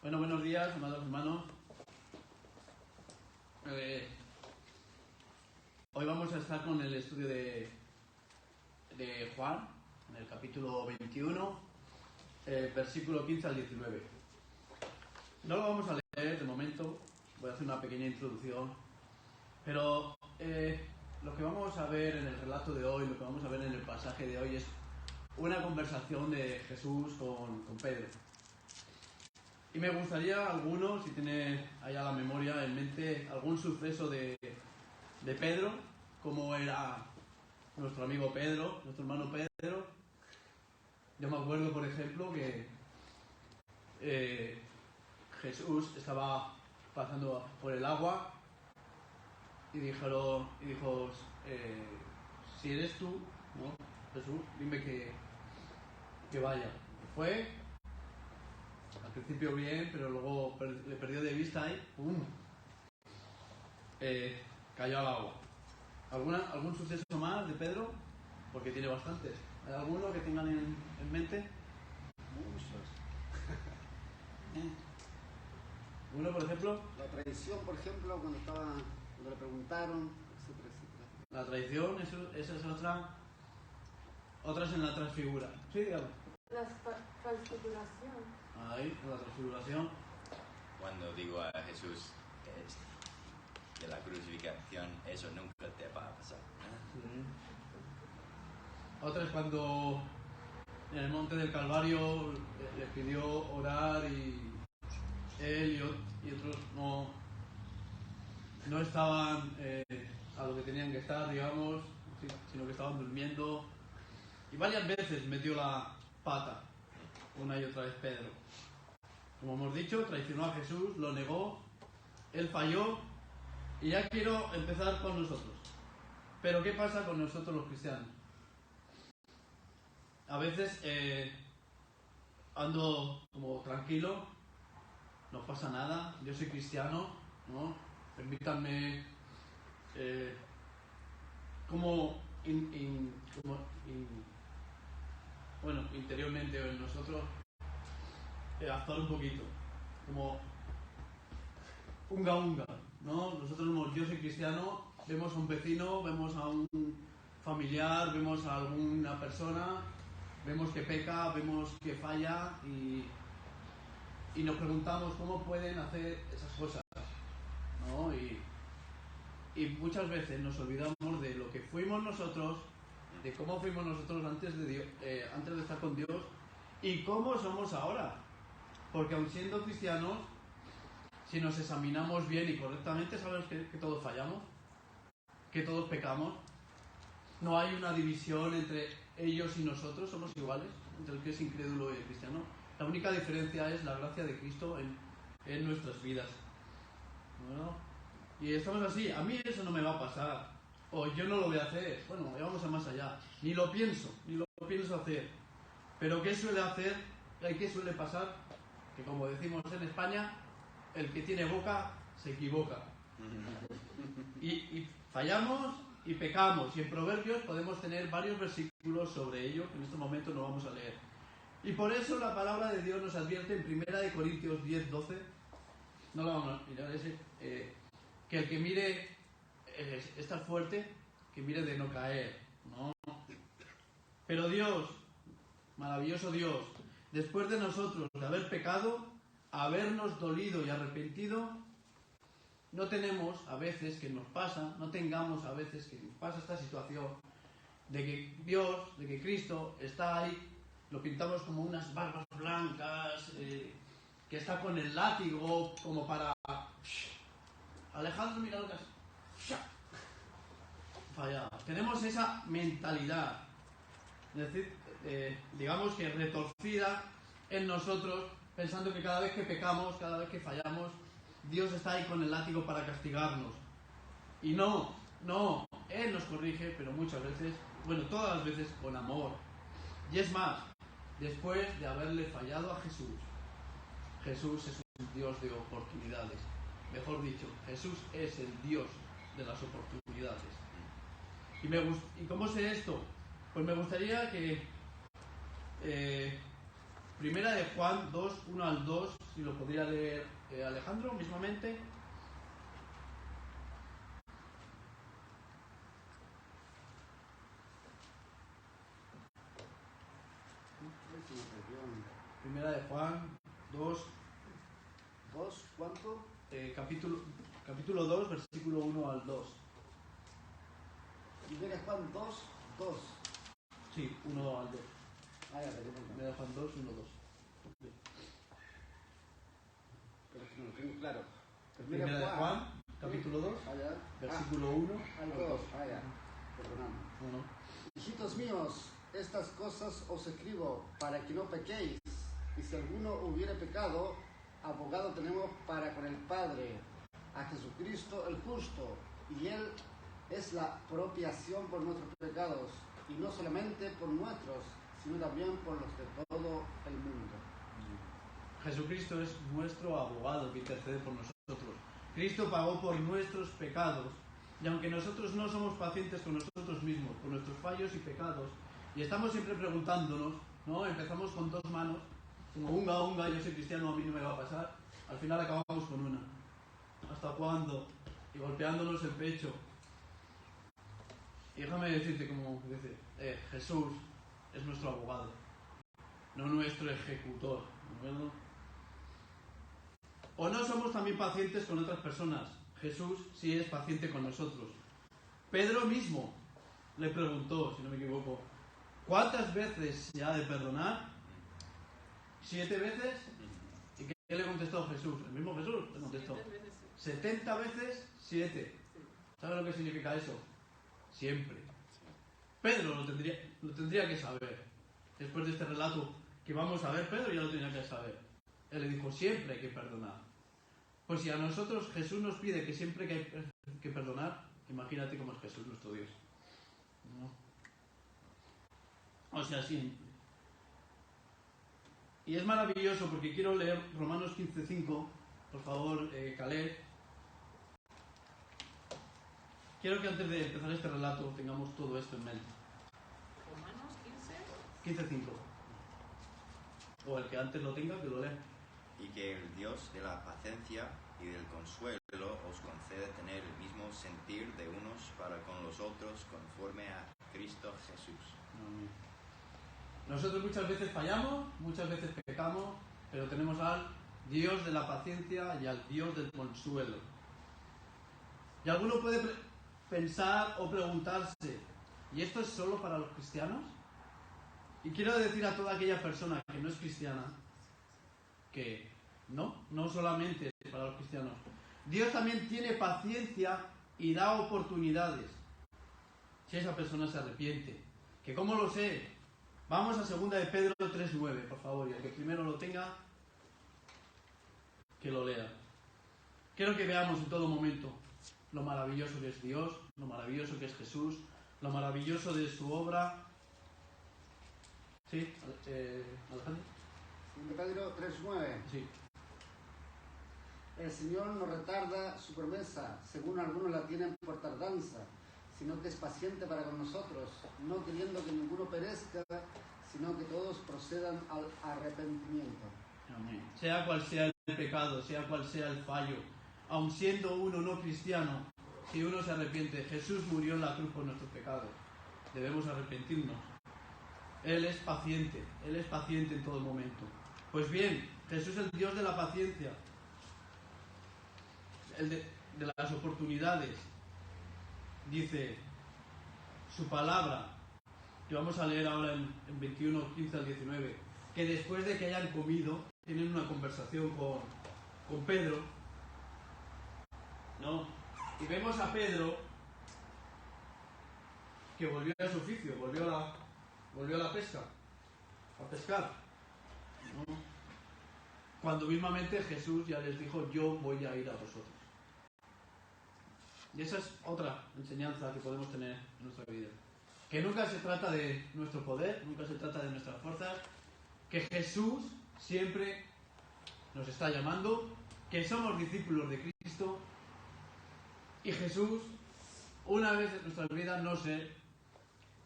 Bueno, buenos días, amados hermanos. Hoy vamos a estar con el estudio de Juan, en el capítulo 21, versículo 15 al 19. No lo vamos a leer de momento, voy a hacer una pequeña introducción, pero lo que vamos a ver en el relato de hoy, lo que vamos a ver en el pasaje de hoy es una conversación de Jesús con Pedro. Y me gustaría alguno, si tiene allá la memoria en mente, algún suceso de Pedro, cómo era nuestro amigo Pedro, nuestro hermano Pedro. Yo me acuerdo, por ejemplo, que Jesús estaba pasando por el agua y dijo, si eres tú, ¿no? Jesús, dime que vaya. Fue, al principio bien, pero luego le perdió de vista y ¡pum! Cayó al agua. ¿Algún suceso más de Pedro? Porque tiene bastantes. ¿Hay alguno que tengan en mente? Muchos. ¿Uno, por ejemplo? La traición, por ejemplo, cuando le preguntaron, etcétera, etcétera. La traición, esa es otra. Otras en la transfigura. Sí, dígame. La transfiguración. Ahí, la transfiguración. Cuando digo a Jesús de la crucificación, eso nunca te va a pasar. Sí. Otra es cuando en el monte del Calvario le pidió orar y él y otros no estaban a lo que tenían que estar, digamos, sino que estaban durmiendo. Y varias veces metió la pata, una y otra vez Pedro. Como hemos dicho, traicionó a Jesús, lo negó, él falló. Y ya quiero empezar con nosotros. Pero ¿qué pasa con nosotros los cristianos? A veces ando como tranquilo, no pasa nada, yo soy cristiano, ¿no? Permítanme interiormente en nosotros actuar un poquito, como unga, ¿no? Nosotros yo soy cristiano, vemos a un vecino, vemos a un familiar, vemos a alguna persona, vemos que peca, vemos que falla y nos preguntamos cómo pueden hacer esas cosas, ¿no? Y muchas veces nos olvidamos de lo que fuimos nosotros, de cómo fuimos nosotros antes de Dios, antes de estar con Dios y cómo somos ahora. Porque aun siendo cristianos, si nos examinamos bien y correctamente, sabemos que todos fallamos, que todos pecamos. No hay una división entre ellos y nosotros, somos iguales, entre el que es incrédulo y el cristiano. La única diferencia es la gracia de Cristo en nuestras vidas. Bueno, y estamos así, a mí eso no me va a pasar, o yo no lo voy a hacer. Bueno, ya vamos a más allá, ni lo pienso hacer. Pero ¿qué suele hacer? ¿Qué suele pasar? Que como decimos en España, el que tiene boca se equivoca. Y fallamos y pecamos. Y en Proverbios podemos tener varios versículos sobre ello, que en este momento no vamos a leer. Y por eso la palabra de Dios nos advierte en 1 Corintios 10:12, no la vamos a mirar que el que mire estar fuerte, que mire de no caer, ¿no? Pero Dios, maravilloso Dios, después de nosotros, de haber pecado, habernos dolido y arrepentido, no tenemos a veces que nos pasa, no tengamos a veces que nos pasa esta situación de que Dios, de que Cristo está ahí, lo pintamos como unas barbas blancas, que está con el látigo como para Alejandro, mira lo que hace. Fallado. Tenemos esa mentalidad, es decir, digamos que retorcida en nosotros, pensando que cada vez que pecamos, cada vez que fallamos, Dios está ahí con el látigo para castigarnos. Y no, Él nos corrige, pero muchas veces, todas las veces con amor. Y es más, después de haberle fallado a Jesús es un Dios de oportunidades. Mejor dicho, Jesús es el Dios de las oportunidades. ¿Y cómo sé esto? Pues me gustaría que Primera de Juan 2, 1 al 2, si lo podría leer Alejandro mismamente. Primera de Juan 2, ¿Dos? ¿Cuánto? capítulo 2, versículo 1 al 2. Primera Juan 2, 2. Sí, 1 al 2. Ah, ya, perdón. Primera de Juan 2, 1, 2. Pero es que no lo tengo claro. Primera de Juan, capítulo 2, Ah, ya. versículo 1 Al al 2. 2. Ah, ya. Perdonadme. 1. Hijitos míos, estas cosas os escribo para que no pequéis. Y si alguno hubiere pecado, abogado tenemos para con el Padre, a Jesucristo el justo. Y Él es la propiciación por nuestros pecados. Y no solamente por nuestros, sino también por los de todo el mundo. Jesucristo es nuestro abogado que intercede por nosotros. Cristo pagó por nuestros pecados. Y aunque nosotros no somos pacientes con nosotros mismos, con nuestros fallos y pecados, y estamos siempre preguntándonos, ¿no? Empezamos con dos manos, como unga, yo soy cristiano, a mí no me va a pasar. Al final acabamos con una. ¿Hasta cuándo? Y golpeándonos el pecho. Y déjame decirte, como dice, Jesús es nuestro abogado, no nuestro ejecutor, ¿de acuerdo? O no somos también pacientes con otras personas. Jesús sí es paciente con nosotros. Pedro mismo le preguntó, si no me equivoco, ¿cuántas veces se ha de perdonar? ¿7 veces? ¿Y qué le contestó Jesús? El mismo Jesús le contestó. 70 veces 7. ¿Sabe lo que significa eso? Siempre. Pedro lo tendría que saber. Después de este relato que vamos a ver, Pedro ya lo tenía que saber. Él le dijo, siempre hay que perdonar. Pues si a nosotros Jesús nos pide que siempre hay que perdonar, imagínate cómo es Jesús nuestro Dios. ¿No? O sea, siempre. Y es maravilloso porque quiero leer Romanos 15:5. Por favor, Caleb. Quiero que antes de empezar este relato tengamos todo esto en mente. Romanos 15:5. O el que antes lo tenga, que lo lea. Y que el Dios de la paciencia y del consuelo os concede tener el mismo sentir de unos para con los otros conforme a Cristo Jesús. Nosotros muchas veces fallamos, muchas veces pecamos, pero tenemos al Dios de la paciencia y al Dios del consuelo. Y alguno puede pensar o preguntarse, ¿y esto es solo para los cristianos? Y quiero decir a toda aquella persona que no es cristiana, que no solamente es para los cristianos. Dios también tiene paciencia y da oportunidades si esa persona se arrepiente. ¿Que cómo lo sé? Vamos a 2 de Pedro 3:9, por favor, y el que primero lo tenga, que lo lea. Quiero que veamos en todo momento lo maravilloso que es Dios, lo maravilloso que es Jesús, lo maravilloso de su obra. ¿Sí? Alejandro. 2 Pedro 3:9. Sí. El Señor no retarda su promesa, según algunos la tienen por tardanza, sino que es paciente para con nosotros, no queriendo que ninguno perezca, sino que todos procedan al arrepentimiento. Amén. Sea cual sea el pecado, sea cual sea el fallo, aun siendo uno no cristiano, si uno se arrepiente, Jesús murió en la cruz por nuestros pecados. Debemos arrepentirnos. Él es paciente en todo momento. Pues bien, Jesús es el Dios de la paciencia, el de las oportunidades. Dice su palabra, que vamos a leer ahora en 21, 15 al 19, que después de que hayan comido, tienen una conversación con Pedro, ¿no? Y vemos a Pedro que volvió a su oficio, volvió a la pesca, a pescar, ¿no? Cuando mismamente Jesús ya les dijo, yo voy a ir a vosotros. Y esa es otra enseñanza que podemos tener en nuestra vida. Que nunca se trata de nuestro poder, nunca se trata de nuestras fuerzas, que Jesús siempre nos está llamando, que somos discípulos de Cristo, y Jesús, una vez en nuestras vidas, no sé,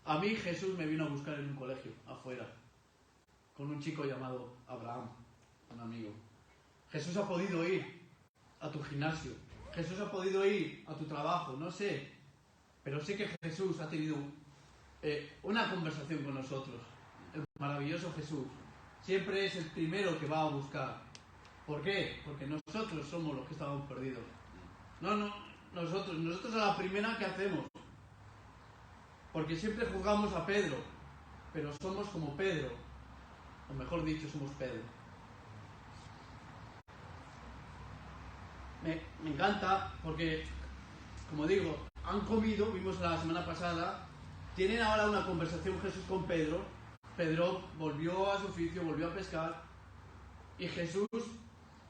a mí Jesús me vino a buscar en un colegio, afuera, con un chico llamado Abraham, un amigo. Jesús ha podido ir a tu gimnasio. Jesús ha podido ir a tu trabajo, no sé. Pero sé que Jesús ha tenido una conversación con nosotros. El maravilloso Jesús siempre es el primero que va a buscar. ¿Por qué? Porque nosotros somos los que estamos perdidos. No, nosotros a la primera que hacemos. Porque siempre juzgamos a Pedro, pero somos como Pedro. O mejor dicho, somos Pedro. Me encanta porque, como digo, han comido, vimos la semana pasada, tienen ahora una conversación Jesús con Pedro. Pedro volvió a su oficio, volvió a pescar. Y Jesús,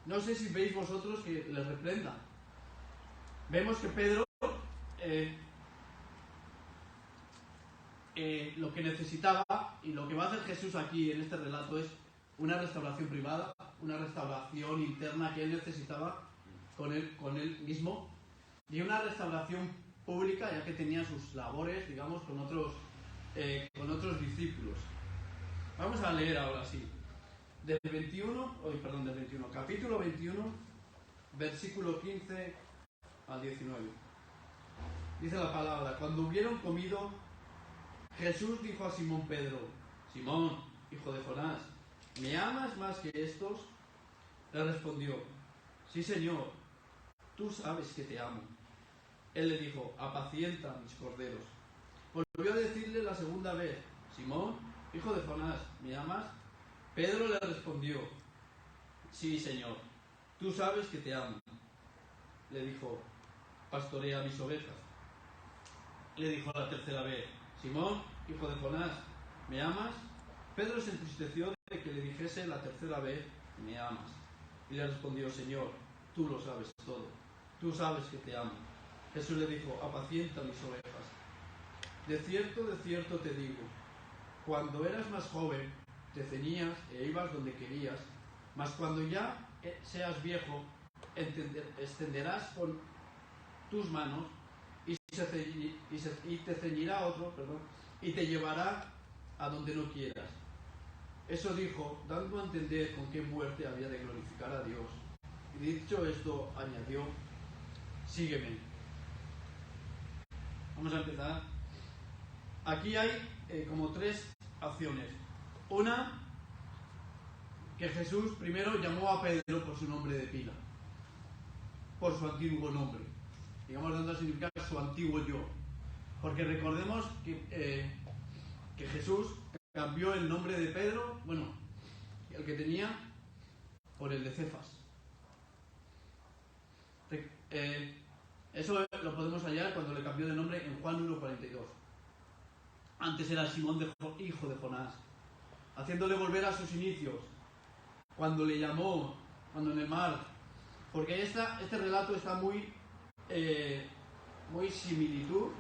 no sé si veis vosotros que les reprenda. Vemos que Pedro lo que necesitaba y lo que va a hacer Jesús aquí en este relato es una restauración privada, una restauración interna que él necesitaba con él mismo y una restauración pública ya que tenía sus labores, digamos, con otros discípulos. Vamos a leer ahora sí. Del capítulo 21, versículo 15 al 19. Dice la palabra: cuando hubieron comido, Jesús dijo a Simón Pedro: Simón, hijo de Jonás, ¿me amas más que estos? Le respondió: sí, Señor, tú sabes que te amo. Él le dijo: apacienta mis corderos. Volvió a decirle la segunda vez: Simón, hijo de Jonás, ¿me amas? Pedro le respondió: sí, Señor, tú sabes que te amo. Le dijo: pastorea mis ovejas. Le dijo la tercera vez: Simón, hijo de Jonás, ¿me amas? Pedro se entristeció de que le dijese la tercera vez: ¿me amas? Y le respondió: Señor, tú lo sabes todo, tú sabes que te amo. Jesús le dijo: apacienta mis ovejas. De cierto te digo, cuando eras más joven, te ceñías e ibas donde querías, mas cuando ya seas viejo, extenderás con tus manos y te ceñirá otro, y te llevará a donde no quieras. Eso dijo, dando a entender con qué muerte había de glorificar a Dios. Y dicho esto, añadió: sígueme. Vamos a empezar. Aquí hay como tres acciones. Una, que Jesús primero llamó a Pedro por su nombre de pila, por su antiguo nombre, digamos, dando a significar su antiguo yo. Porque recordemos que Jesús cambió el nombre de Pedro, bueno, el que tenía, por el de Cefas. Eso lo podemos hallar cuando le cambió de nombre en Juan 1:42. Antes era Simón, hijo de Jonás, haciéndole volver a sus inicios, cuando le llamó, cuando en el mar. Porque este relato está muy similitud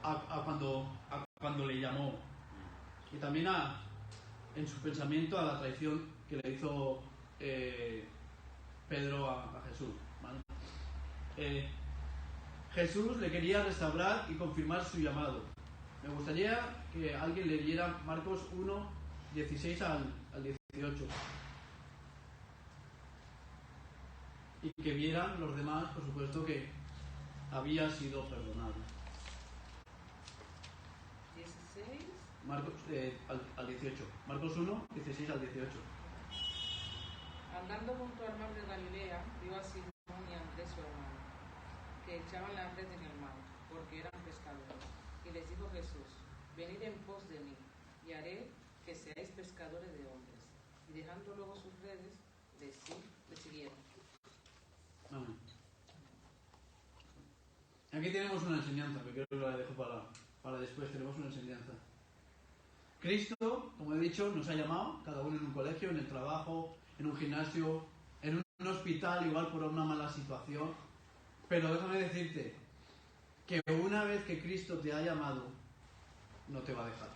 a cuando le llamó. Y también en su pensamiento a la traición que le hizo Pedro a Jesús, ¿vale? Jesús le quería restaurar y confirmar su llamado. Me gustaría que alguien leyera Marcos 1, 16 al 18. Y que vieran los demás, por supuesto, que había sido perdonado. 16. Marcos al 18. Marcos 1, 16 al 18. Andando junto al mar de Galilea, vio a Simón y a Andrés su hermano, que echaban la red en el mar, porque eran pescadores. Y les dijo Jesús: venid en pos de mí, y haré que seáis pescadores de hombres. Y dejando luego sus redes, le siguieron. Amén. Aquí tenemos una enseñanza, que creo que la dejo para después. Tenemos una enseñanza. Cristo, como he dicho, nos ha llamado, cada uno en un colegio, en el trabajo, en un gimnasio, en un hospital, igual por una mala situación. Pero déjame decirte que una vez que Cristo te ha llamado, no te va a dejar.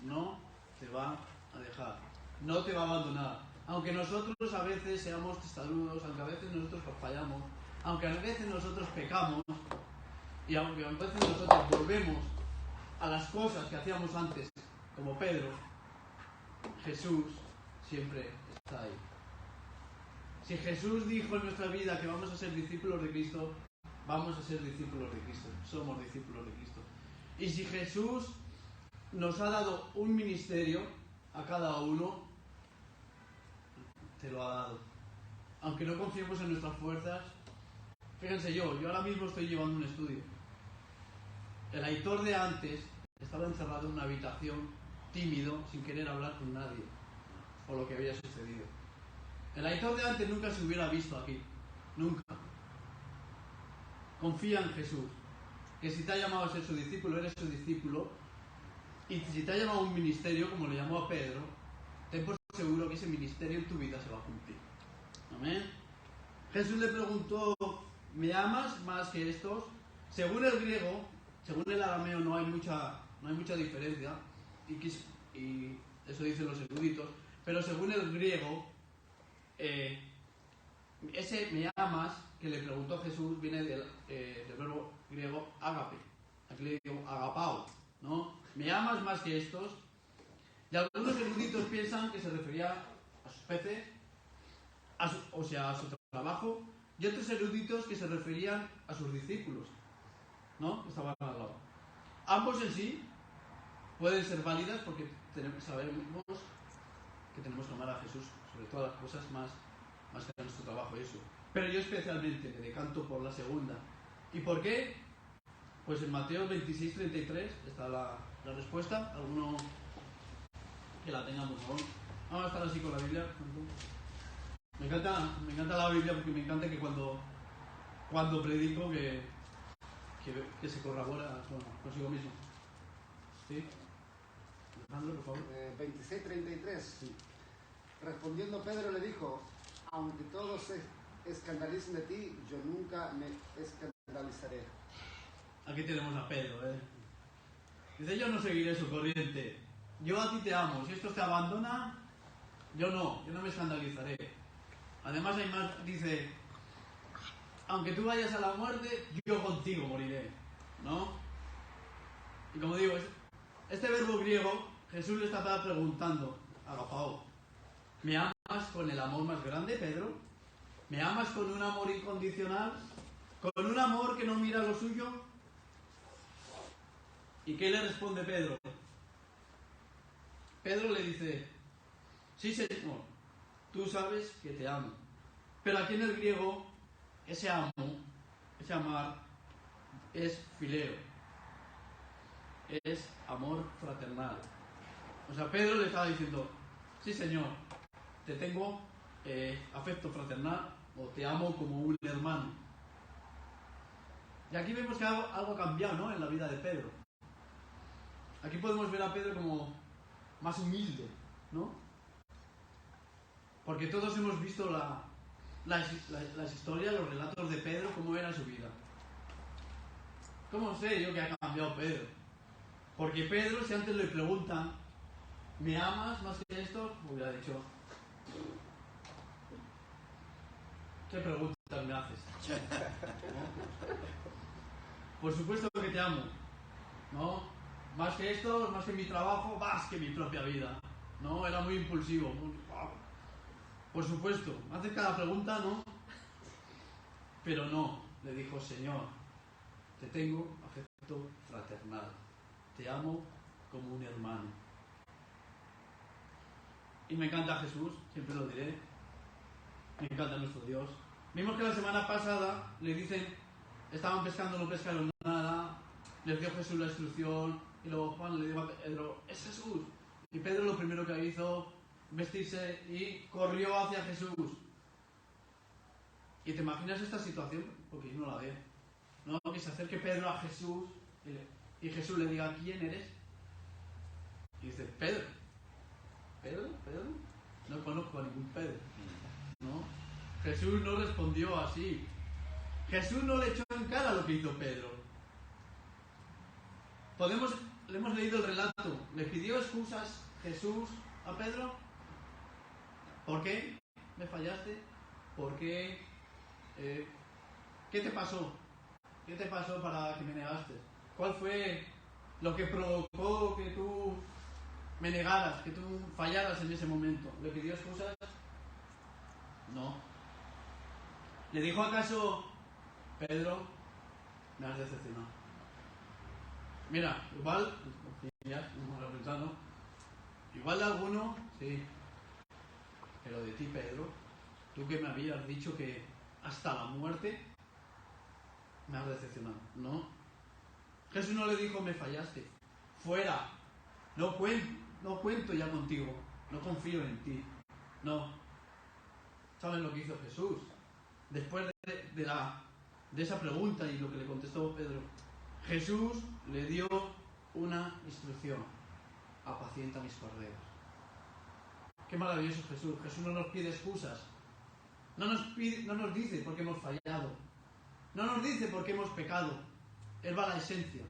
No te va a dejar. No te va a abandonar. Aunque nosotros a veces seamos testarudos, aunque a veces nosotros fallamos, aunque a veces nosotros pecamos, y aunque a veces nosotros volvemos a las cosas que hacíamos antes, como Pedro, Jesús siempre está ahí. Si Jesús dijo en nuestra vida que vamos a ser discípulos de Cristo, vamos a ser discípulos de Cristo. Somos discípulos de Cristo. Y si Jesús nos ha dado un ministerio a cada uno, te lo ha dado. Aunque no confiemos en nuestras fuerzas, fíjense yo ahora mismo estoy llevando un estudio. El Aitor de antes estaba encerrado en una habitación, tímido, sin querer hablar con nadie, por lo que había sucedido. El Aitor de antes nunca se hubiera visto aquí, nunca. Confía en Jesús, que si te ha llamado a ser su discípulo, eres su discípulo, y si te ha llamado a un ministerio, como le llamó a Pedro, ten por seguro que ese ministerio en tu vida se va a cumplir. Amén. Jesús le preguntó, ¿me amas más que estos? Según el griego, según el arameo no hay mucha diferencia, y eso dicen los eruditos, pero según el griego, ese me amas que le preguntó Jesús viene del verbo griego ágape, aquí le digo agapao, ¿no? ¿Me amas más que estos? Y algunos eruditos piensan que se refería a sus peces, a su trabajo, y otros eruditos que se referían a sus discípulos, ¿no? Que estaban al lado. Ambos en sí pueden ser válidas porque sabemos que tenemos que amar a Jesús sobre todas las cosas más que a nuestro trabajo y eso. Pero yo especialmente me decanto por la segunda. ¿Y por qué? Pues en Mateo 26:33 está la respuesta. Alguno que la tenga, por favor. Vamos a estar así con la Biblia. Me encanta la Biblia porque me encanta que cuando predico que se corrobora consigo mismo. ¿Sí? Alejandro, por favor. 26:33. Sí. Respondiendo Pedro le dijo, aunque todos se escandalicen de ti, yo nunca me escandalizaré. Aquí tenemos a Pedro, ¿eh? Dice, yo no seguiré su corriente. Yo a ti te amo. Si estos te abandonan, yo no me escandalizaré. Además hay más, dice, aunque tú vayas a la muerte, yo contigo moriré, ¿no? Y como digo, este verbo griego, Jesús le estaba preguntando a agapao, ¿me amas con el amor más grande, Pedro? ¿Me amas con un amor incondicional? ¿Con un amor que no mira lo suyo? ¿Y qué le responde Pedro? Pedro le dice, sí, Señor, tú sabes que te amo. Pero aquí en el griego, ese amar, es fileo. Es amor fraternal. O sea, Pedro le estaba diciendo, sí, Señor, te tengo afecto fraternal o te amo como un hermano. Y aquí vemos que algo ha cambiado, ¿no? En la vida de Pedro. Aquí podemos ver a Pedro como más humilde, ¿no? Porque todos hemos visto las historias, los relatos de Pedro, cómo era su vida. ¿Cómo sé yo que ha cambiado Pedro? Porque Pedro, si antes le preguntan, ¿me amas más que esto? Hubiera dicho, ¿qué preguntas me haces? ¿No? Por supuesto que te amo, ¿no? Más que esto, más que mi trabajo, más que mi propia vida, ¿no? Era muy impulsivo. Por supuesto, hace cada pregunta, ¿no? Pero no, le dijo, Señor, te tengo afecto fraternal, te amo como un hermano. Y me encanta Jesús, siempre lo diré, me encanta nuestro Dios. Vimos que la semana pasada le dicen, estaban pescando, no pescaron nada, les dio Jesús la instrucción, y luego Juan le dijo a Pedro, es Jesús. Y Pedro lo primero que hizo, vestirse y corrió hacia Jesús. ¿Y te imaginas esta situación? Porque yo no la veo. ¿No? Que se acerque Pedro a Jesús y Jesús le diga, ¿quién eres? Y dice, Pedro. ¿Pedro? No conozco a ningún Pedro, ¿no? Jesús no respondió así. Jesús no le echó en cara lo que hizo Pedro. Le hemos leído el relato. ¿Le pidió excusas Jesús a Pedro? ¿Por qué me fallaste? ¿Por qué? ¿Qué te pasó? ¿Qué te pasó para que me negaste? ¿Cuál fue lo que provocó que tú me negaras, que tú fallaras en ese momento. ¿Le pidió excusas? No. ¿Le dijo acaso, Pedro, me has decepcionado? Mira, igual, ya, no lo he pensado, ¿no? Igual de alguno, sí. Pero de ti, Pedro, tú que me habías dicho que hasta la muerte me has decepcionado. No. Jesús no le dijo, me fallaste. Fuera. No cuento ya contigo. No confío en ti. No. ¿Saben lo que hizo Jesús? Después de esa pregunta y lo que le contestó Pedro, Jesús le dio una instrucción. Apacienta mis corderos. Qué maravilloso Jesús. Jesús no nos pide excusas. No nos dice por qué hemos fallado. No nos dice por qué hemos pecado. Él va a la esencia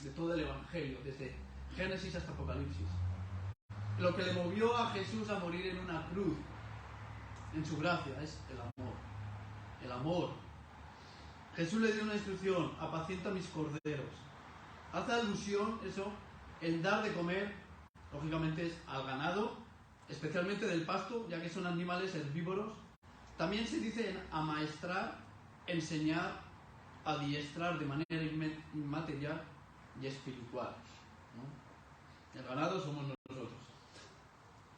de todo el Evangelio, desde Génesis hasta Apocalipsis. Lo que le movió a Jesús a morir en una cruz, en su gracia, es el amor. El amor. Jesús le dio una instrucción, apacienta mis corderos. Hace alusión, eso, en dar de comer, lógicamente es al ganado, especialmente del pasto, ya que son animales herbívoros. También se dice en amaestrar, enseñar, adiestrar de manera inmaterial y espiritual, ¿no? El ganado somos nosotros.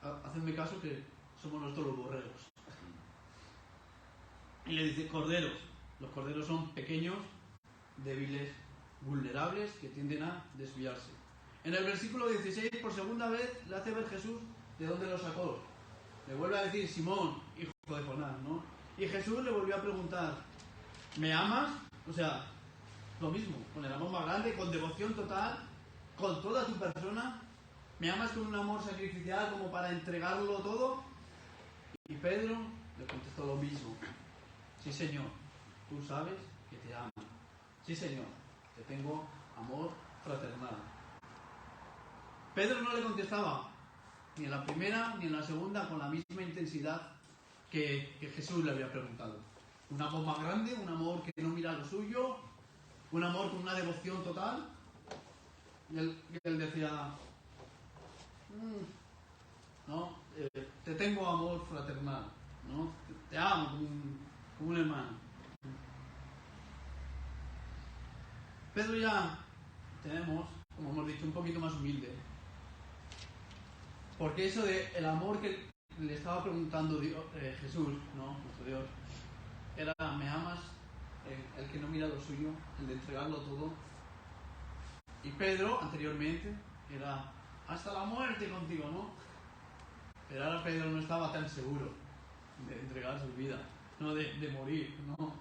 Hacedme caso que somos nosotros los borregos. Y le dice corderos. Los corderos son pequeños, débiles, vulnerables, que tienden a desviarse. En el versículo 16, por segunda vez, le hace ver Jesús de dónde lo sacó. Le vuelve a decir, Simón, hijo de Jonás, ¿no? Y Jesús le volvió a preguntar, ¿me amas? O sea, lo mismo, con el amor más grande, con devoción total, con toda tu persona. ¿Me amas con un amor sacrificial como para entregarlo todo? Y Pedro le contestó lo mismo. Sí, Señor, tú sabes que te amo. Sí, Señor, te tengo amor fraternal. Pedro no le contestaba ni en la primera ni en la segunda con la misma intensidad que Jesús le había preguntado. Un amor más grande, un amor que no mira lo suyo, un amor con una devoción total. Y él decía, no, te tengo amor fraternal, ¿no? Te amo como un hermano. Pedro ya tenemos, como hemos dicho, un poquito más humilde. Porque eso de el amor que le estaba preguntando Jesús, ¿no? Nuestro Dios, era, ¿me amas? El que no mira lo suyo, el de entregarlo todo. Y Pedro, anteriormente, era hasta la muerte contigo, ¿no? Pero ahora Pedro no estaba tan seguro de entregar su vida, no de morir, ¿no?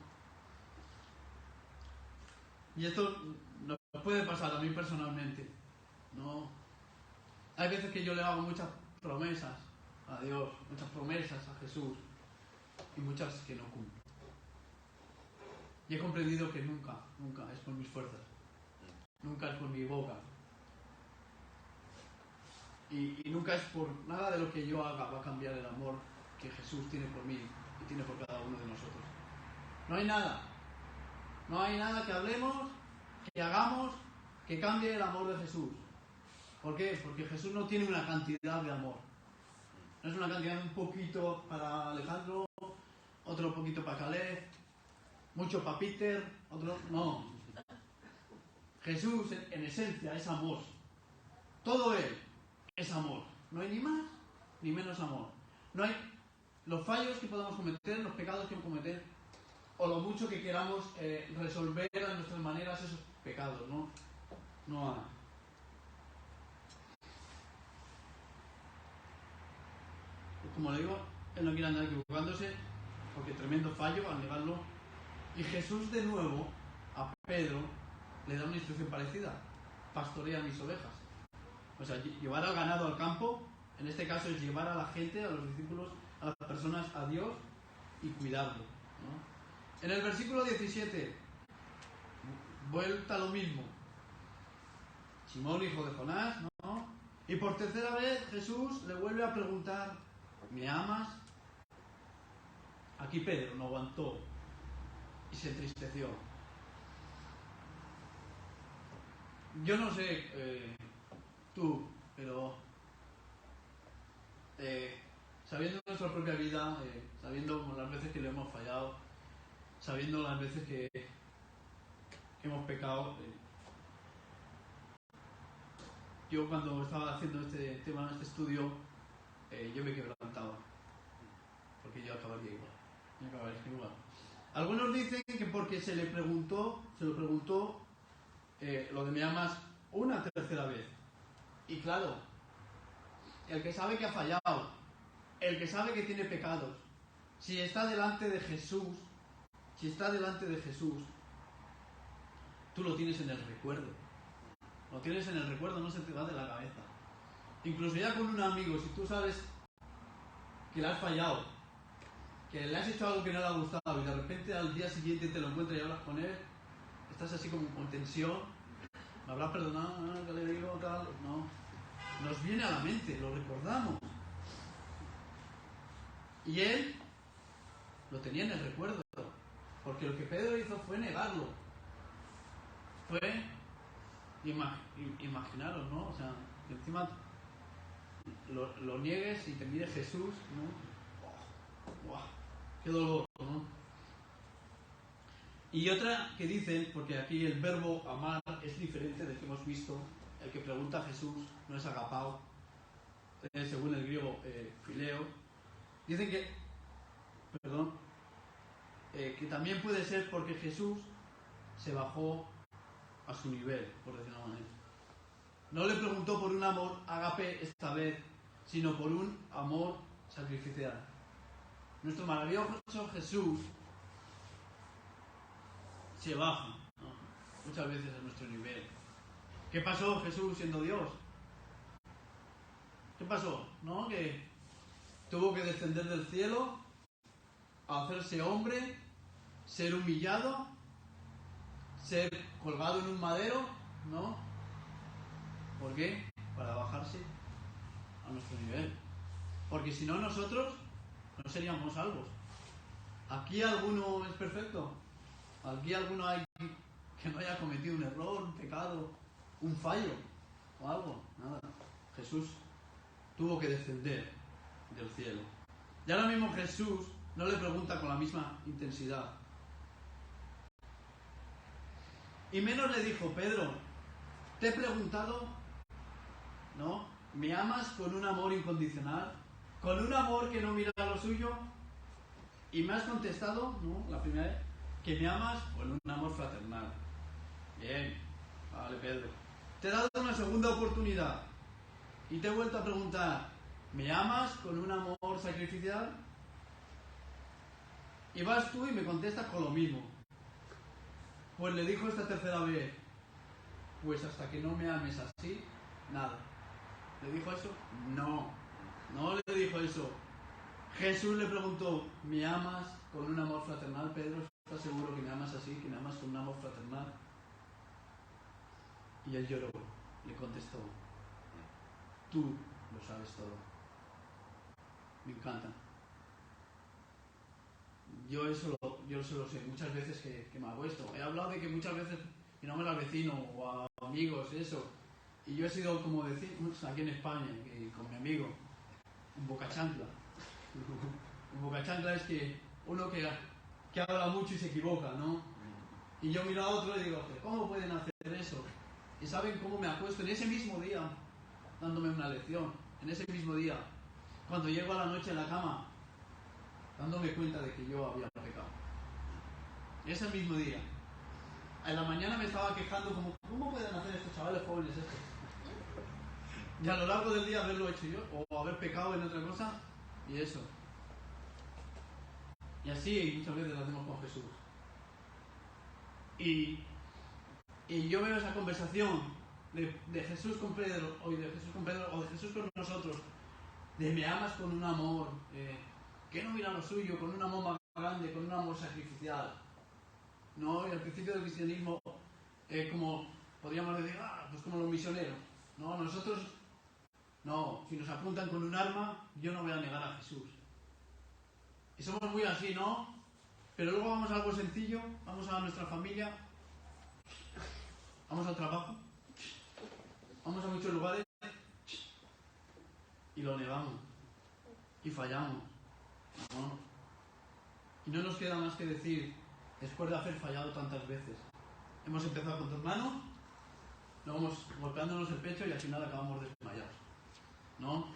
Y esto nos puede pasar a mí personalmente, ¿no? Hay veces que yo le hago muchas promesas a Dios, muchas promesas a Jesús, y muchas que no cumplo. Y he comprendido que nunca es por mis fuerzas, nunca es por mi boca. Y nunca es por nada de lo que yo haga va a cambiar el amor que Jesús tiene por mí y tiene por cada uno de nosotros. No hay nada que hablemos, que hagamos, que cambie el amor de Jesús. ¿Por qué? Porque Jesús no tiene una cantidad de amor. No es una cantidad, un poquito para Alejandro, otro poquito para Caleb, mucho para Peter, otro... No. Jesús en esencia es amor. Todo Él es amor. No hay ni más ni menos amor. No hay los fallos que podamos cometer, los pecados que cometer, o lo mucho que queramos resolver a nuestras maneras esos pecados, ¿no? No hay. Como le digo, Él no quiere andar equivocándose, porque tremendo fallo al negarlo. Y Jesús de nuevo a Pedro le da una instrucción parecida: pastorea mis ovejas. O sea, llevar al ganado al campo, en este caso es llevar a la gente, a los discípulos, a las personas a Dios y cuidarlo, ¿no? En el versículo 17, vuelta a lo mismo. Simón, hijo de Jonás, ¿no? Y por tercera vez Jesús le vuelve a preguntar, ¿me amas? Aquí Pedro no aguantó y se entristeció. Yo no sé tú, pero sabiendo nuestra propia vida, sabiendo las veces que le hemos fallado, sabiendo las veces que hemos pecado, yo cuando estaba haciendo este tema, este estudio, yo me quebrantaba, porque yo acabaría igual. Algunos dicen que porque se lo preguntó lo de me amas una tercera vez. Y claro, el que sabe que ha fallado, el que sabe que tiene pecados, si está delante de Jesús, tú lo tienes en el recuerdo. Lo tienes en el recuerdo, no se te va de la cabeza. Incluso ya con un amigo, si tú sabes que le has fallado, que le has hecho algo que no le ha gustado y de repente al día siguiente te lo encuentras y hablas con él, estás así como con tensión, ¿me habrás perdonado? ¿Qué le digo? Tal. No. Nos viene a la mente, lo recordamos. Y él lo tenía en el recuerdo, porque lo que Pedro hizo fue negarlo. Fue imaginaros, ¿no? O sea, que encima lo niegues y te mire Jesús, ¿no? ¡Buah! ¡Qué dolor!, ¿no? Y otra que dicen, porque aquí el verbo amar es diferente del que hemos visto, el que pregunta a Jesús no es agapao, según el griego fileo. Dicen que también puede ser porque Jesús se bajó a su nivel, por decirlo de una manera. No le preguntó por un amor agape esta vez, sino por un amor sacrificial. Nuestro maravilloso Jesús se baja, ¿no?, muchas veces a nuestro nivel. ¿Qué pasó Jesús siendo Dios? ¿Qué pasó? ¿No? Que tuvo que descender del cielo, a hacerse hombre, ser humillado, ser colgado en un madero, ¿no? ¿Por qué? Para bajarse a nuestro nivel. Porque si no, nosotros no seríamos salvos. ¿Aquí alguno es perfecto? ¿Aquí alguno hay que no haya cometido un error, un pecado, un fallo o algo? Nada. Jesús tuvo que descender del cielo. Y ahora mismo Jesús no le pregunta con la misma intensidad. Y menos le dijo: Pedro, te he preguntado, ¿no? ¿Me amas con un amor incondicional? ¿Con un amor que no mira a lo suyo? Y me has contestado, ¿no?, la primera vez, que me amas con un amor fraternal. Bien, vale, Pedro. Te he dado una segunda oportunidad y te he vuelto a preguntar: ¿me amas con un amor sacrificial? Y vas tú y me contestas con lo mismo. Pues le dijo esta tercera vez: pues hasta que no me ames así, nada. ¿Le dijo eso? No, no le dijo eso. Jesús le preguntó: ¿me amas con un amor fraternal, Pedro? ¿Estás seguro que me amas así, que me amas con un amor fraternal? Y él lloró, le contestó: tú lo sabes todo. Me encanta. Yo eso lo sé, muchas veces que me hago esto. He hablado de que muchas veces miramos al vecino o a amigos, eso. Y yo he sido, como decimos aquí en España, con mi amigo, un bocachancla. Un bocachancla es que uno que habla mucho y se equivoca, ¿no? Y yo miro a otro y digo: ¿cómo pueden hacer eso? Y saben cómo me acuesto en ese mismo día, dándome una lección, en ese mismo día, cuando llego a la noche en la cama, dándome cuenta de que yo había pecado. Ese mismo día. En la mañana me estaba quejando como: ¿cómo pueden hacer estos chavales jóvenes esto? Y a lo largo del día haberlo hecho yo, o haber pecado en otra cosa, y eso. Y así muchas veces lo hacemos con Jesús. Y yo veo esa conversación de Jesús con Pedro, o de Jesús con nosotros, de me amas con un amor que no mira lo suyo, con un amor más grande, con un amor sacrificial. ¿No? Y al principio del cristianismo, como podríamos decir, pues como los misioneros. No, nosotros, no, si nos apuntan con un arma, yo no voy a negar a Jesús. Y somos muy así, ¿no? Pero luego vamos a algo sencillo, vamos a nuestra familia, vamos al trabajo, vamos a muchos lugares y fallamos, ¿no? Y no nos queda más que decir, después de haber fallado tantas veces, hemos empezado con tu hermano, luego vamos golpeándonos el pecho y al final acabamos desmayados, ¿no?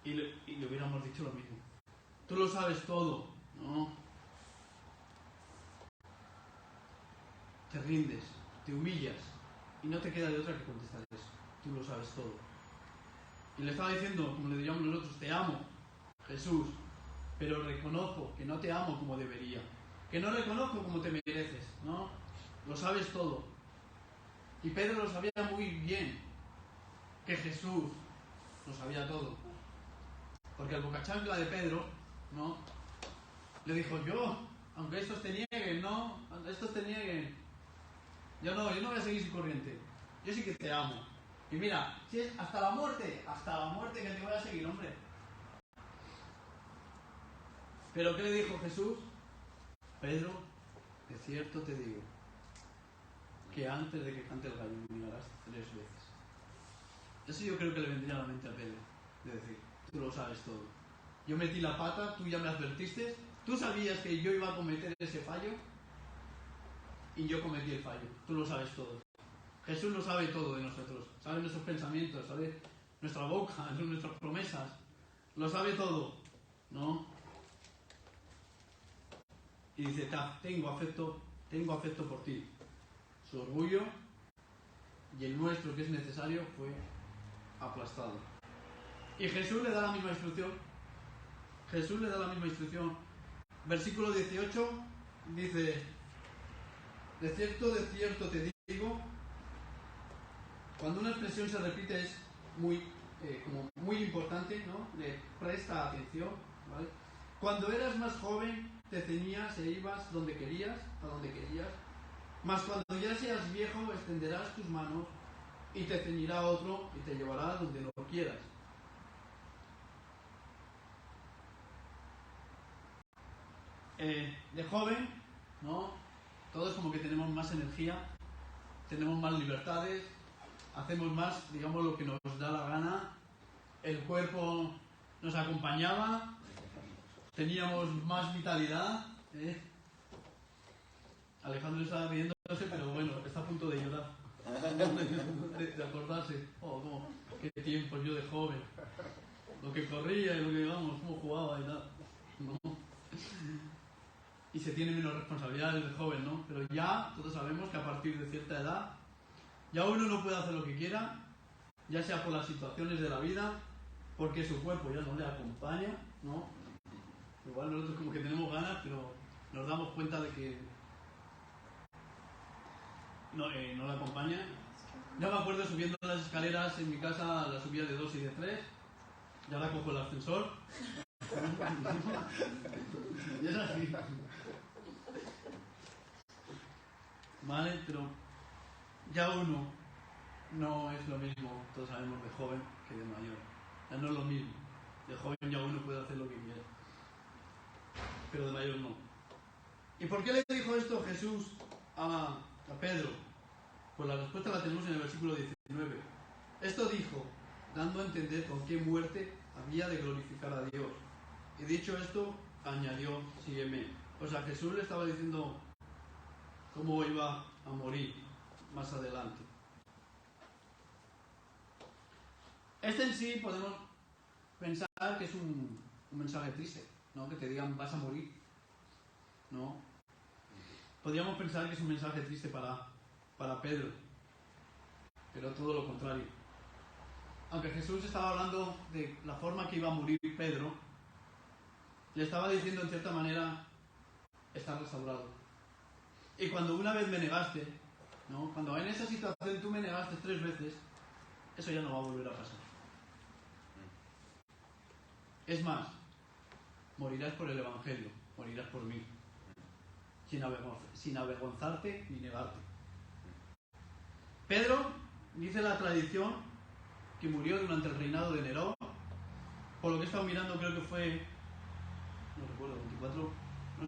Y le hubiéramos dicho lo mismo. Tú lo sabes todo, ¿no? Te rindes, te humillas y no te queda de otra que contestar eso. Tú lo sabes todo. Y le estaba diciendo, como le diríamos nosotros, te amo, Jesús, pero reconozco que no te amo como debería, que no reconozco como te mereces, ¿no? Lo sabes todo. Y Pedro lo sabía muy bien, que Jesús lo sabía todo. Porque el bocachancla de Pedro, ¿no? Le dijo, yo, aunque estos te nieguen, ¿no? Aunque estos te nieguen, yo no voy a seguir su corriente. Yo sí que te amo. Y mira, si es hasta la muerte que te voy a seguir, hombre. Pero ¿qué le dijo Jesús? Pedro, de cierto te digo, que antes de que cante el gallo me negarás 3 veces. Eso yo creo que le vendría a la mente a Pedro, de decir, tú lo sabes todo. Yo metí la pata, tú ya me advertiste, tú sabías que yo iba a cometer ese fallo y yo cometí el fallo. Tú lo sabes todo. Jesús lo sabe todo de nosotros, sabe nuestros pensamientos, sabe nuestra boca, nuestras promesas, lo sabe todo, ¿no? Y dice, tengo afecto por ti. Su orgullo y el nuestro, que es necesario, fue aplastado. Y Jesús le da la misma instrucción. Versículo 18 dice, de cierto te digo, cuando una expresión se repite es como muy importante, ¿no? Le presta atención, ¿vale? Cuando eras más joven te ceñías e ibas a donde querías, mas cuando ya seas viejo extenderás tus manos y te ceñirá otro y te llevará donde no quieras. De joven, ¿no? Todos como que tenemos más energía, tenemos más libertades, hacemos más, digamos, lo que nos da la gana, el cuerpo nos acompañaba, teníamos más vitalidad, Alejandro está riéndose, pero bueno, está a punto de llorar, de acordarse, qué tiempos yo de joven, lo que corría y lo que, digamos, cómo jugaba y tal, ¿no? Y se tiene menos responsabilidades de joven, ¿no? Pero ya todos sabemos que a partir de cierta edad ya uno no puede hacer lo que quiera, ya sea por las situaciones de la vida, porque su cuerpo ya no le acompaña, ¿no? Igual nosotros como que tenemos ganas, pero nos damos cuenta de que no le acompaña. Ya me acuerdo subiendo las escaleras en mi casa, las subía de 2 y de 3, y ahora cojo el ascensor. Y es así. Vale, pero ya uno no es lo mismo, todos sabemos, de joven que de mayor. Ya no es lo mismo. De joven ya uno puede hacer lo que quiera, pero de mayor no. ¿Y por qué le dijo esto Jesús a Pedro? Pues la respuesta la tenemos en el versículo 19. Esto dijo, dando a entender con qué muerte había de glorificar a Dios. Y dicho esto, añadió, sígueme. O sea, Jesús le estaba diciendo cómo iba a morir más adelante. Este en sí podemos pensar que es un mensaje triste, ¿no? Que te digan vas a morir, ¿no? Podríamos pensar que es un mensaje triste para Pedro, pero todo lo contrario. Aunque Jesús estaba hablando de la forma que iba a morir Pedro, le estaba diciendo en cierta manera, estás restaurado. Y cuando una vez me negaste, ¿no? Cuando en esa situación tú me negaste 3 veces, eso ya no va a volver a pasar. Es más, morirás por el Evangelio, morirás por mí, sin avergonzarte ni negarte. Pedro, dice la tradición, que murió durante el reinado de Nerón. Por lo que he estado mirando, creo que fue, no recuerdo,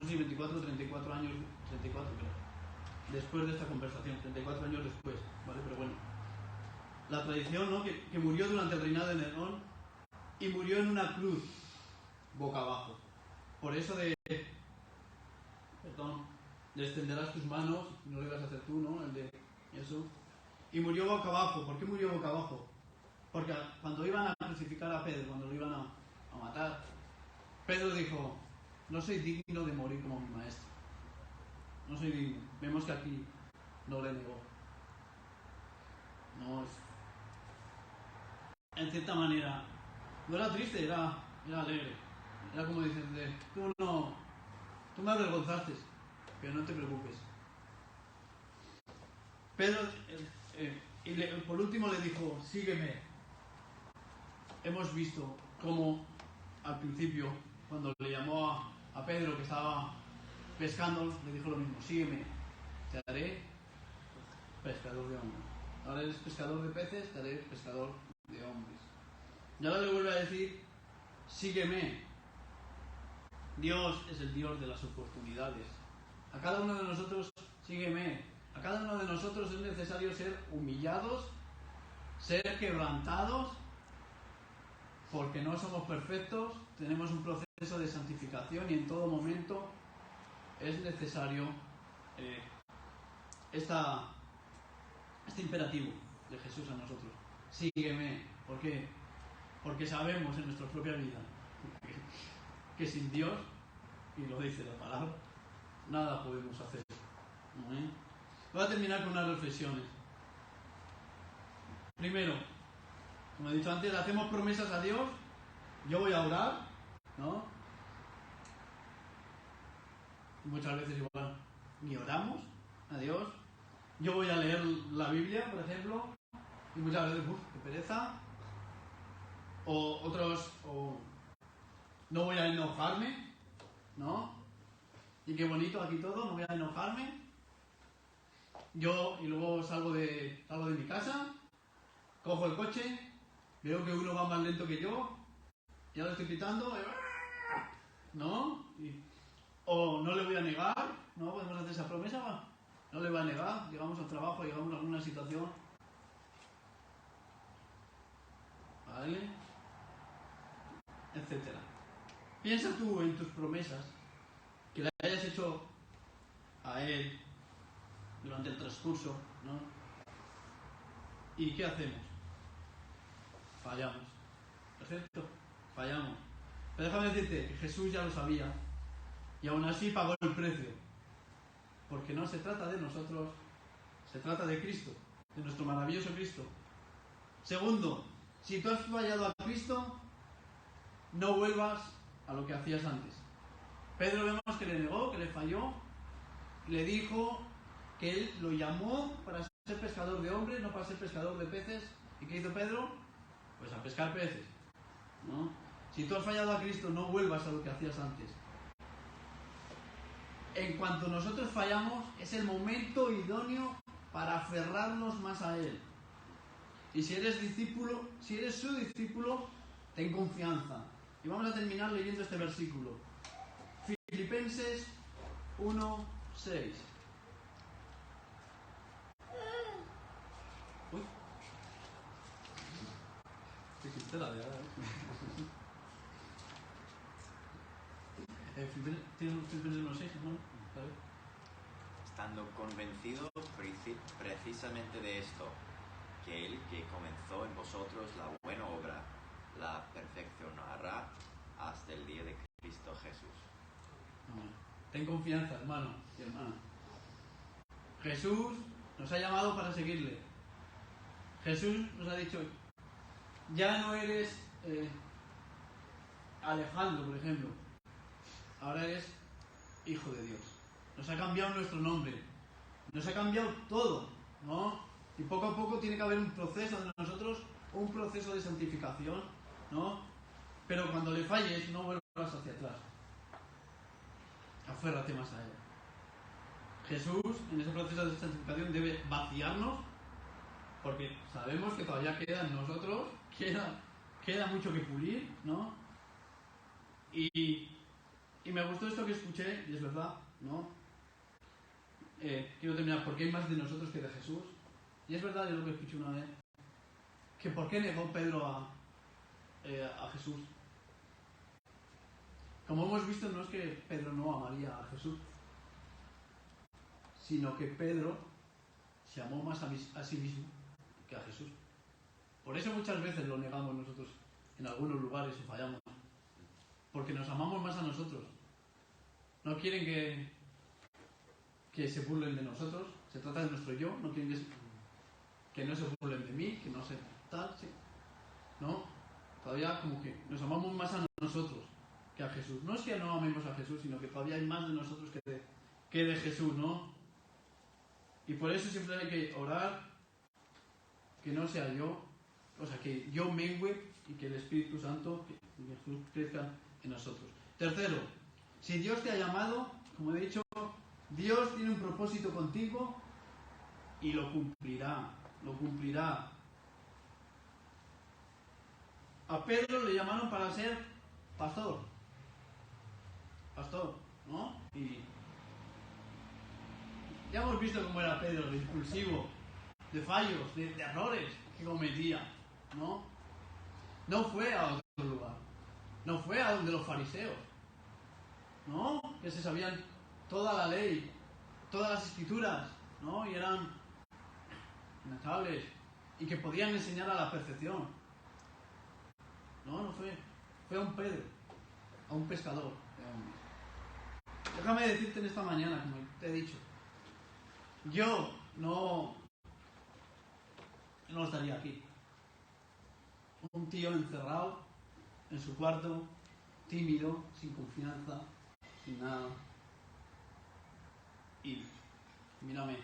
24 o 34 años, 34 creo, después de esta conversación, 34 años después, ¿vale? Pero bueno, la tradición, ¿no? Que murió durante el reinado de Nerón, y murió en una cruz, boca abajo. Por eso de extenderás tus manos, no lo ibas a hacer tú, ¿no? El de Jesús. Y murió boca abajo. ¿Por qué murió boca abajo? Porque cuando iban a crucificar a Pedro, cuando lo iban a matar, Pedro dijo, no soy digno de morir como mi maestro. No soy digno. Vemos que aquí no le negó. No, en cierta manera, no era triste, era alegre. Era como diciendo, tú me avergonzaste, pero no te preocupes. Pedro, por último le dijo, sígueme. Hemos visto cómo al principio, cuando le llamó a Pedro que estaba pescando, le dijo lo mismo, sígueme, te haré pescador de hombres. Ahora eres pescador de peces, te haré pescador de hombres. Y ahora le vuelve a decir, sígueme. Dios es el Dios de las oportunidades. A cada uno de nosotros, sígueme. A cada uno de nosotros es necesario ser humillados, ser quebrantados, porque no somos perfectos, tenemos un proceso de santificación y en todo momento es necesario este imperativo de Jesús a nosotros. Sígueme. ¿Por qué? Porque sabemos en nuestra propia vida que sin Dios, y lo dice la palabra, nada podemos hacer. Voy a terminar con unas reflexiones. Primero, como he dicho antes, hacemos promesas a Dios. Yo voy a orar, ¿no? Muchas veces igual ni oramos a Dios. Yo voy a leer la Biblia, por ejemplo, y muchas veces, qué pereza. O no voy a enojarme, ¿no? Y qué bonito aquí todo, no voy a enojarme. Y luego salgo de mi casa, cojo el coche, veo que uno va más lento que yo, ya lo estoy pitando, ¿no? O no le voy a negar, ¿no? Podemos hacer esa promesa, ¿va? No le voy a negar, llegamos al trabajo, llegamos a alguna situación, ¿vale? Etcétera. Piensa tú en tus promesas que le hayas hecho a él durante el transcurso, ¿no? ¿Y qué hacemos? Fallamos. ¿Perfecto? Fallamos. Pero déjame decirte que Jesús ya lo sabía y aún así pagó el precio. Porque no se trata de nosotros, se trata de Cristo, de nuestro maravilloso Cristo. Segundo, si tú has fallado a Cristo, no vuelvas a lo que hacías antes. Pedro vemos que le negó, que le falló, le dijo que él lo llamó para ser pescador de hombres, no para ser pescador de peces. ¿Y qué hizo Pedro? Pues a pescar peces, ¿no? Si tú has fallado a Cristo, no vuelvas a lo que hacías antes. En cuanto nosotros fallamos, es el momento idóneo para aferrarnos más a Él. Y si eres su discípulo, ten confianza. Y vamos a terminar leyendo este versículo. Filipenses 1:6. Uy. Qué chistera de ahora, Filipenses 1:6, ¿no? Estando convencido precisamente de esto, que el que comenzó en vosotros la buena obra, la perfeccionará hasta el día de Cristo Jesús. Ten confianza, hermano y hermana. Jesús nos ha llamado para seguirle. Jesús nos ha dicho, ya no eres Alejandro, por ejemplo. Ahora eres hijo de Dios. Nos ha cambiado nuestro nombre. Nos ha cambiado todo, ¿no? Y poco a poco tiene que haber un proceso de nosotros, un proceso de santificación, ¿no? Pero cuando le falles, no vuelvas hacia atrás. Aférrate más a Él. Jesús, en ese proceso de santificación, debe vaciarnos, porque sabemos que todavía queda en nosotros, queda mucho que pulir, ¿no? Y me gustó esto que escuché, y es verdad, ¿no? Quiero terminar, porque hay más de nosotros que de Jesús. Y es verdad, yo lo que escuché una vez, que por qué negó Pedro a Jesús. Como hemos visto, no es que Pedro no amaría a Jesús, sino que Pedro se amó más a sí mismo que a Jesús. Por eso muchas veces lo negamos nosotros en algunos lugares y fallamos. Porque nos amamos más a nosotros. No quieren que se burlen de nosotros. Se trata de nuestro yo. No quieren que no se burlen de mí, que no se tal, sí. ¿No? Todavía como que nos amamos más a nosotros que a Jesús. No es que no amemos a Jesús, sino que todavía hay más de nosotros que de Jesús, ¿no? Y por eso siempre hay que orar que no sea yo, o sea, que yo mengüe y que el Espíritu Santo y Jesús crezcan en nosotros. Tercero, si Dios te ha llamado, como he dicho, Dios tiene un propósito contigo y lo cumplirá, lo cumplirá. A Pedro le llamaron para ser pastor, ¿no? Y ya hemos visto cómo era Pedro, de impulsivo, de fallos, de errores que cometía, ¿no? No fue a otro lugar, no fue a donde los fariseos, ¿no? Que se sabían toda la ley, todas las escrituras, ¿no? Y eran inestables y que podían enseñar a la perfección. No fue. Fue a un Pedro, a un pescador. Déjame decirte en esta mañana, como te he dicho, yo no estaría aquí. Un tío encerrado en su cuarto, tímido, sin confianza, sin nada. Y mírame.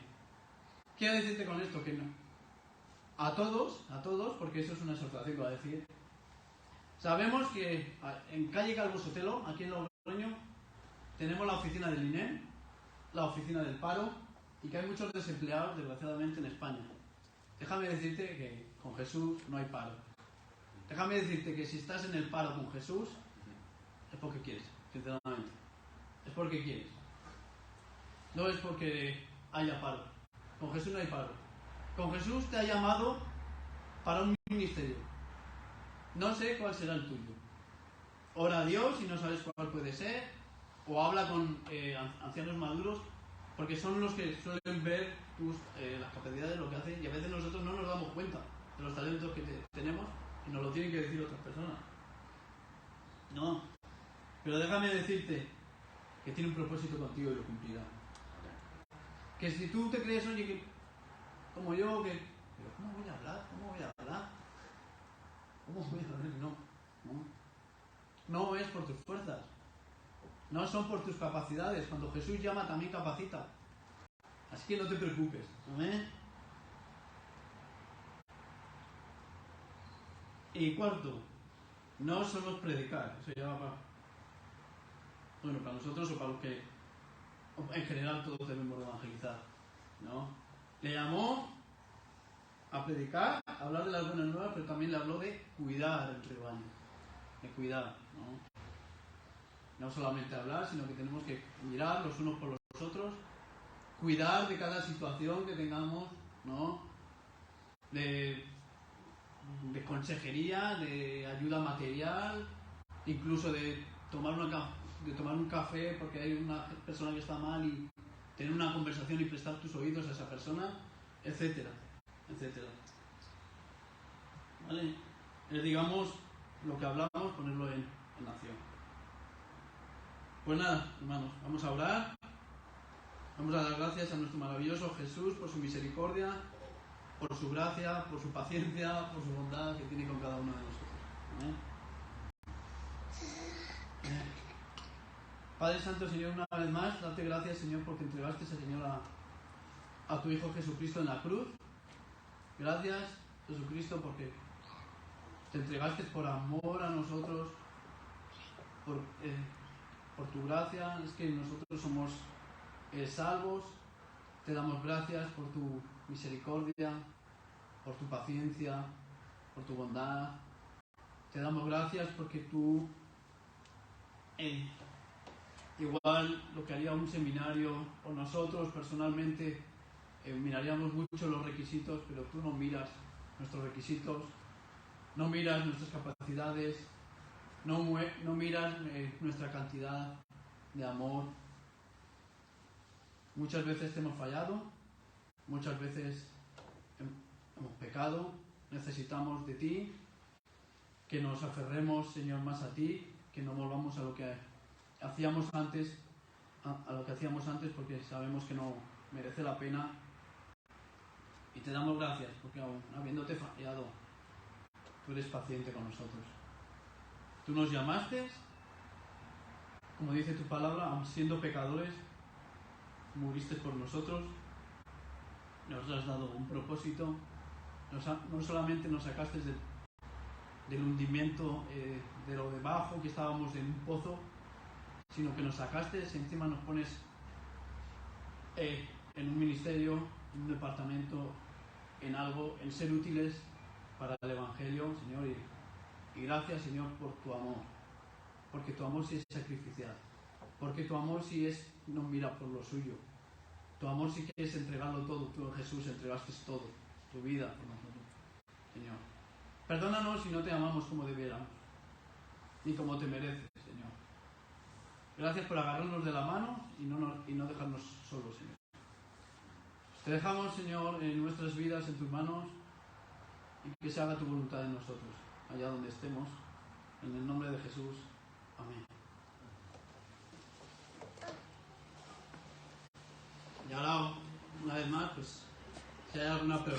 Quiero decirte con esto que no. A todos, porque eso es una exhortación que voy a decir. Sabemos que en calle Calvo Sotelo, aquí en Logroño, tenemos la oficina del INEM, la oficina del paro, y que hay muchos desempleados, desgraciadamente, en España. Déjame decirte que con Jesús no hay paro. Déjame decirte que si estás en el paro con Jesús, es porque quieres, sinceramente. Es porque quieres. No es porque haya paro. Con Jesús no hay paro. Con Jesús te ha llamado para un ministerio. No sé cuál será el tuyo. Ora a Dios y no sabes cuál puede ser. O habla con ancianos maduros, porque son los que suelen ver las capacidades de lo que hacen, y a veces nosotros no nos damos cuenta de los talentos que tenemos y nos lo tienen que decir otras personas. No. Pero déjame decirte que tiene un propósito contigo y lo cumplirá. Que si tú te crees, oye, que como yo, que... ¿Pero cómo voy a hablar? ¿Cómo voy a hablar? No es por tus fuerzas. No son por tus capacidades. Cuando Jesús llama, también capacita. Así que no te preocupes. ¿Amén? Y cuarto, no solo es predicar. Eso ya va para nosotros o para los que en general todos debemos evangelizar, ¿no? Le llamó a predicar, a hablar de las buenas nuevas, pero también le habló de cuidar el rebaño, de cuidar, ¿no? No solamente hablar, sino que tenemos que mirar los unos por los otros, cuidar de cada situación que tengamos, ¿no? De consejería, de ayuda material, incluso de tomar un café porque hay una persona que está mal y tener una conversación y prestar tus oídos a esa persona, etcétera, etcétera. ¿Vale? Digamos, lo que hablamos, ponerlo en acción. Pues nada, hermanos, vamos a orar. Vamos a dar gracias a nuestro maravilloso Jesús por su misericordia, por su gracia, por su paciencia, por su bondad que tiene con cada uno de nosotros. ¿Amén? Padre Santo, Señor, una vez más, darte gracias, Señor, porque entregaste, Señor, a tu Hijo Jesucristo en la cruz. Gracias, Jesucristo, porque te entregaste por amor a nosotros, por tu gracia. Es que nosotros somos salvos. Te damos gracias por tu misericordia, por tu paciencia, por tu bondad. Te damos gracias porque tú, igual lo que haría un seminario o nosotros personalmente, miraríamos mucho los requisitos, pero tú no miras nuestros requisitos. no miras nuestras capacidades, no miras nuestra cantidad de amor. Muchas veces te hemos fallado, muchas veces hemos pecado, necesitamos de ti, que nos aferremos, Señor, más a ti, que no volvamos a lo que hacíamos antes, porque sabemos que no merece la pena. Y te damos gracias, porque aún habiéndote fallado, tú eres paciente con nosotros. Tú nos llamaste, como dice tu palabra, aun siendo pecadores, muriste por nosotros, nos has dado un propósito, no solamente nos sacaste del hundimiento, de lo debajo, que estábamos en un pozo, sino que nos sacaste y encima nos pones en un ministerio, en un departamento, en algo, en ser útiles para el Evangelio, Señor. Y gracias, Señor, por tu amor, porque tu amor sí es sacrificial, porque tu amor sí es, no mira por lo suyo, tu amor sí que es entregarlo todo. Tú, Jesús, entregaste todo, tu vida por nosotros, Señor. Perdónanos si no te amamos como debiéramos, ni como te mereces, Señor. Gracias por agarrarnos de la mano y no dejarnos solos, Señor. Te dejamos, Señor, en nuestras vidas, en tus manos, y que se haga tu voluntad en nosotros, allá donde estemos, en el nombre de Jesús. Amén. Y ahora, una vez más, pues, si hay alguna pregunta.